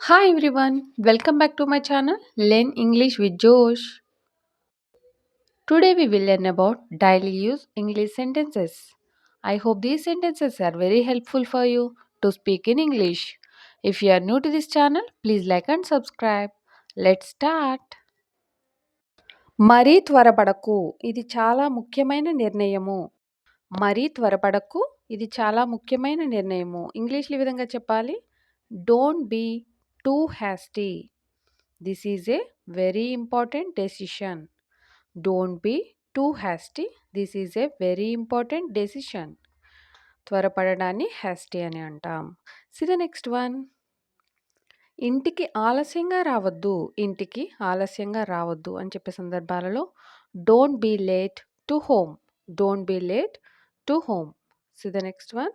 Hi everyone, welcome back to my channel Learn English with Josh. Today we will learn about daily use English sentences. I hope these sentences are very helpful for you to speak in English. If you are new to this channel, please like and subscribe. Let's start. మరీ త్వరపడకు ఇది చాలా ముఖ్యమైన నిర్ణయము. మరీ త్వరపడకు ఇది చాలా ముఖ్యమైన నిర్ణయము. ఇంగ్లీష్‌లో ఈ విధంగా చెప్పాలి. Don't be too hasty. This is a very important decision. Don't be too hasty. This is a very important decision. త్వరపడడాన్ని హ్యాస్టీ అని అంటాం. See the next one. ఇంటికి ఆలస్యంగా రావద్దు. ఇంటికి ఆలస్యంగా రావద్దు అని చెప్పే సందర్భాలలో don't be late to home. Don't be late to home. See the next one.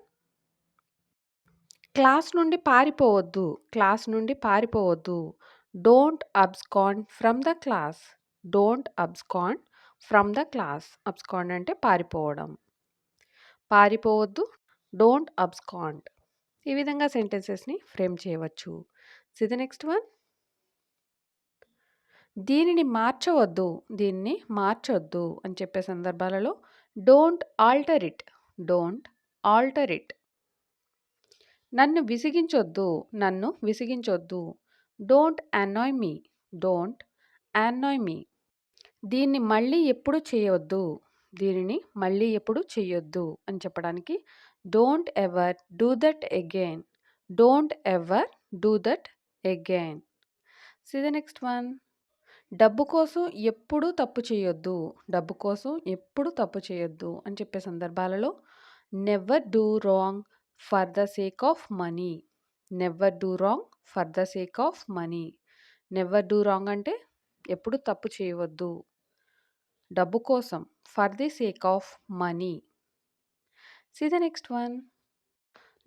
Class నుండి పారిపోవద్దు. క్లాస్ నుండి పారిపోవద్దు. Don't abscond from the class. Don't abscond from the class. Abscond అంటే పారిపోవడం. పారిపోవద్దు. Don't abscond. ఈ విధంగా సెంటెన్సెస్ని ఫ్రేమ్ చేయవచ్చు. See the next one. దీనిని మార్చవద్దు. దీన్ని మార్చొద్దు అని చెప్పే సందర్భాలలో don't alter it. Don't alter it. నన్ను విసిగించొద్దు. నన్ను విసిగించొద్దు. Don't annoy me. Don't annoy మీ. దీన్ని మళ్ళీ ఎప్పుడు చేయొద్దు. దీనిని మళ్ళీ ఎప్పుడు చేయొద్దు అని చెప్పడానికి don't ever do that again. Don't ever do that again. See the next one. డబ్బు కోసం ఎప్పుడూ తప్పు చేయొద్దు. డబ్బు కోసం ఎప్పుడు తప్పు చేయొద్దు అని చెప్పే సందర్భాలలో never do wrong for the sake of money. Never do wrong for the sake of money. Never do wrong అంటే ఎప్పుడు తప్పు చేయవద్దు. డబ్బు కోసం for the sake of money. See the next one.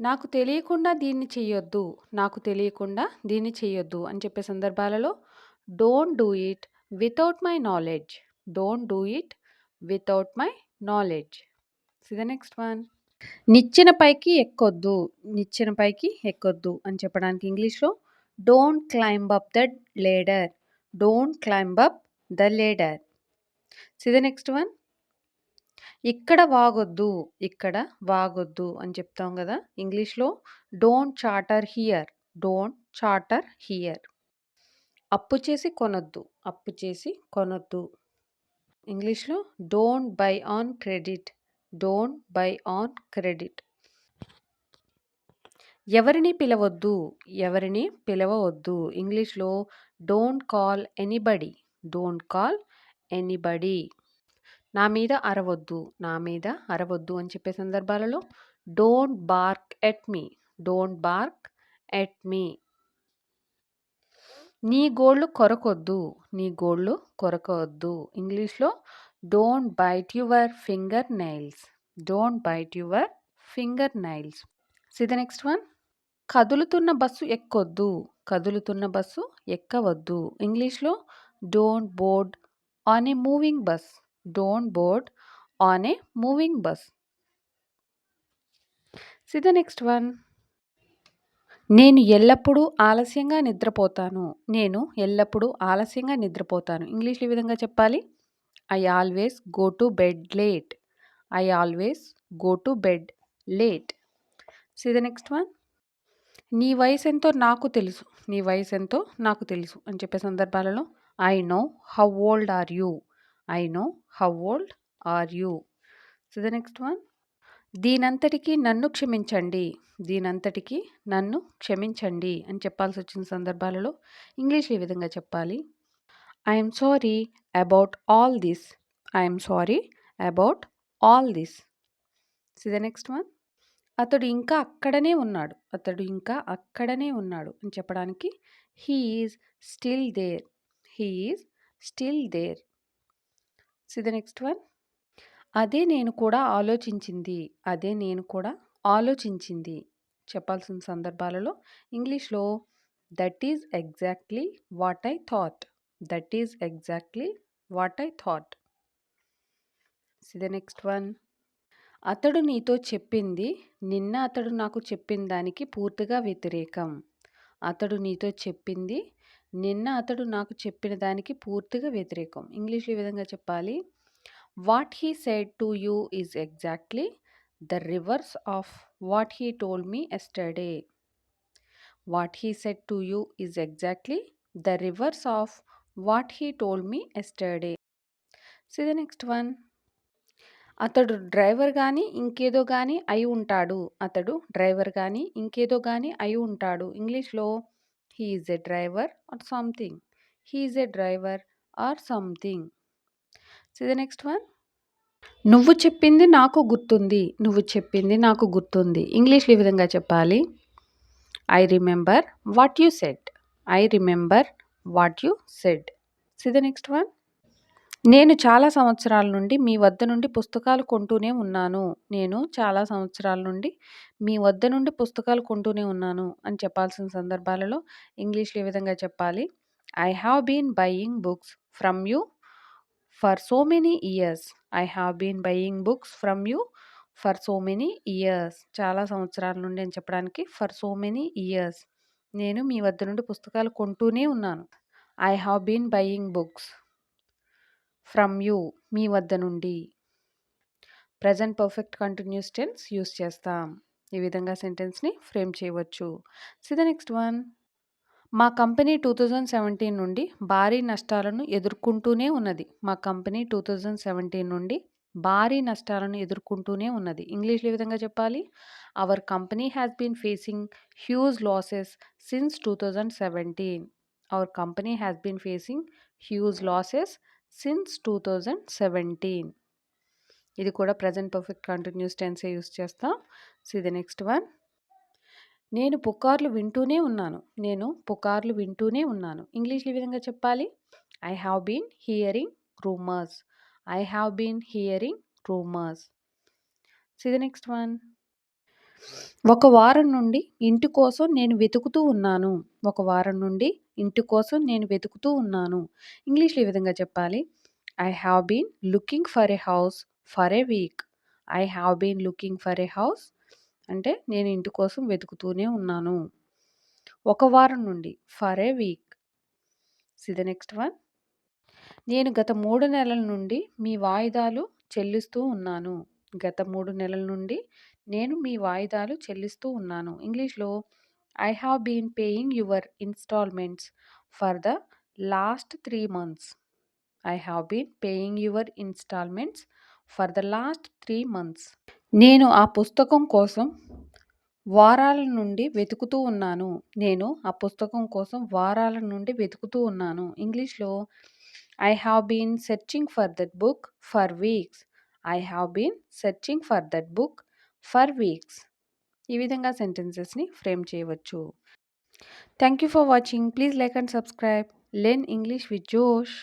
నాకు తెలియకుండా దీన్ని చెయ్యొద్దు. నాకు తెలియకుండా దీన్ని చెయ్యొద్దు అని చెప్పే సందర్భాలలో don't do it without my knowledge. Don't do it without my knowledge. See the next one. నిచ్చెన పైకి ఎక్కొద్దు. నిచ్చెన పైకి ఎక్కొద్దు అని చెప్పడానికి ఇంగ్లీష్లో don't climb up the ladder. Don't climb up the ladder. See the next one. ఇక్కడ వాగొద్దు. ఇక్కడ వాగొద్దు అని చెప్తాం కదా ఇంగ్లీష్లో don't chatter here. Don't chatter here. అప్పు చేసి కొనొద్దు. అప్పు చేసి కొనొద్దు. ఇంగ్లీష్లో don't buy on credit. Don't buy on credit. ఎవరిని పిలవద్దు. ఎవరిని పిలవవద్దు. ఇంగ్లీష్లో don't call anybody. Don't call anybody. నా మీద అరవద్దు. నా మీద అరవద్దు అని చెప్పే సందర్భాలలో don't bark at me. Don't bark at me. నీ గోళ్ళు కొరకొద్దు. నీ గోళ్ళు కొరకొద్దు. ఇంగ్లీష్లో don't bite your finger nails. Don't bite your finger nails. See the next one. కదులుతున్న బస్సు ఎక్కొద్దు. కదులుతున్న బస్సు ఎక్కవద్దు. ఇంగ్లీష్లో don't board on a moving bus. Don't board on a moving bus. See the next one. నేను ఎల్లప్పుడూ ఆలస్యంగా నిద్రపోతాను. నేను ఎల్లప్పుడూ ఆలస్యంగా నిద్రపోతాను. ఇంగ్లీష్లో ఈ విధంగా చెప్పాలి. I always go to bed late. I always go to bed late. See the next one. నీ వయసు ఎంతో నాకు తెలుసు. నీ వయసు ఎంతో నాకు తెలుసు అని చెప్పే సందర్భాలలో I know how old are you. I know how old are you. So the next one. దీనంతటికీ నన్ను క్షమించండి. దీనంతటికీ నన్ను క్షమించండి అని చెప్పాల్సి వచ్చిన సందర్భాలలో ఇంగ్లీష్ ఈ విధంగా చెప్పాలి. I'm sorry about all this. I'm sorry about all this. C the next one. అతడు ఇంకా అక్కడనే ఉన్నాడు. అతడు ఇంకా అక్కడనే ఉన్నాడు అని చెప్పడానికి he is still there. He is still there. See the next one. అదే నేను కూడా ఆలోచించింది. అదే నేను కూడా ఆలోచించింది చెప్పాల్సిన సందర్భాలలో ఇంగ్లీష్లో that is exactly what I thought. That is exactly what I thought. C the next one. అతడు నీతో చెప్పింది నిన్న అతడు నాకు చెప్పిన దానికి పూర్తిగా వ్యతిరేకం. అతడు నీతో చెప్పింది నిన్న అతడు నాకు చెప్పిన దానికి పూర్తిగా వ్యతిరేకం. ఇంగ్లీష్‌లో ఈ విధంగా చెప్పాలి. What he said to you is exactly the reverse of what he told me yesterday. What he said to you is exactly the reverse of what he told me yesterday. See the next one. అతడు driver గాని, ఇంకేదో గాని అయి ఉంటాడు. అతడు driver గాని, ఇంకేదో గాని అయి ఉంటాడు. ఇంగ్లీష్‌లో he is a driver or something. He is a driver or something. See the next one. నువ్వు చెప్పింది నాకు గుర్తుంది. నువ్వు చెప్పింది నాకు గుర్తుంది. ఇంగ్లీష్‌లో ఈ విధంగా చెప్పాలి. I remember what you said. I remember what you said. See the next one. నేను చాలా సంవత్సరాల నుండి మీ వద్ద నుండి పుస్తకాలు కొంటూనే ఉన్నాను. నేను చాలా సంవత్సరాల నుండి మీ వద్ద నుండి పుస్తకాలు కొంటూనే ఉన్నాను అని చెప్పాల్సిన సందర్భాలలో ఇంగ్లీష్‌లో ఈ విధంగా చెప్పాలి. I have been buying books from you for so many years. I have been buying books from you for so many years. చాలా సంవత్సరాల నుండి అని చెప్పడానికి ఫర్ సో మెనీ ఇయర్స్. నేను మీ వద్ద నుండి పుస్తకాలు కొంటూనే ఉన్నాను. I have been buying books from you మీ వద్ద నుండి. Present perfect continuous tense use చేస్తాం. ఈ విధంగా సెంటెన్స్ని ఫ్రేమ్ చేయవచ్చు. See the next one. మా కంపెనీ 2017 నుండి భారీ నష్టాలను ఎదుర్కొంటూనే ఉన్నది. మా కంపెనీ 2017 నుండి భారీ నష్టాలను ఎదుర్కొంటూనే ఉన్నది. ఇంగ్లీష్‌లో ఈ విధంగా చెప్పాలి. Our company has been facing huge losses since 2017. Our company has been facing huge losses since 2017. ఇది కూడా present perfect continuous tense use చేస్తాం. See the next one. నేను పుకార్లు వింటూనే ఉన్నాను. నేను పుకార్లు వింటూనే ఉన్నాను. ఇంగ్లీష్‌లో ఈ విధంగా చెప్పాలి. I have been hearing rumours. I have been hearing rumours. See the next one. ఒక వారం నుండి ఇంటి కోసం నేను వెతుకుతూ ఉన్నాను. ఒక వారం నుండి ఇంటి కోసం నేను వెతుకుతూ ఉన్నాను. ఇంగ్లీష్‌లో ఈ విధంగా చెప్పాలి. I have been looking for a house for a week. I have been looking for a house అంటే నేను ఇంటి కోసం వెతుకుతూనే ఉన్నాను. ఒక వారం నుండి for a week. See the next one. నేను గత 3 నెలల నుండి మీ వాయిదాలు చెల్లిస్తూ ఉన్నాను. గత 3 నెలల నుండి నేను మీ వాయిదాలు చెల్లిస్తూ ఉన్నాను. ఇంగ్లీష్‌లో I have been paying your instalments for the last 3 months. I have been paying your instalments for the last 3 months. నేను ఆ పుస్తకం కోసం వారాల నుండి వెతుకుతూ ఉన్నాను. నేను ఆ పుస్తకం కోసం వారాల నుండి వెతుకుతూ ఉన్నాను. ఇంగ్లీష్‌లో I have been searching for that book for weeks. I have been searching for that book for weeks. ఈ విధంగా సెంటెన్సెస్‌ని ఫ్రేమ్ చేయవచ్చు. Thank you for watching. Please like and subscribe. Learn English with జోష్.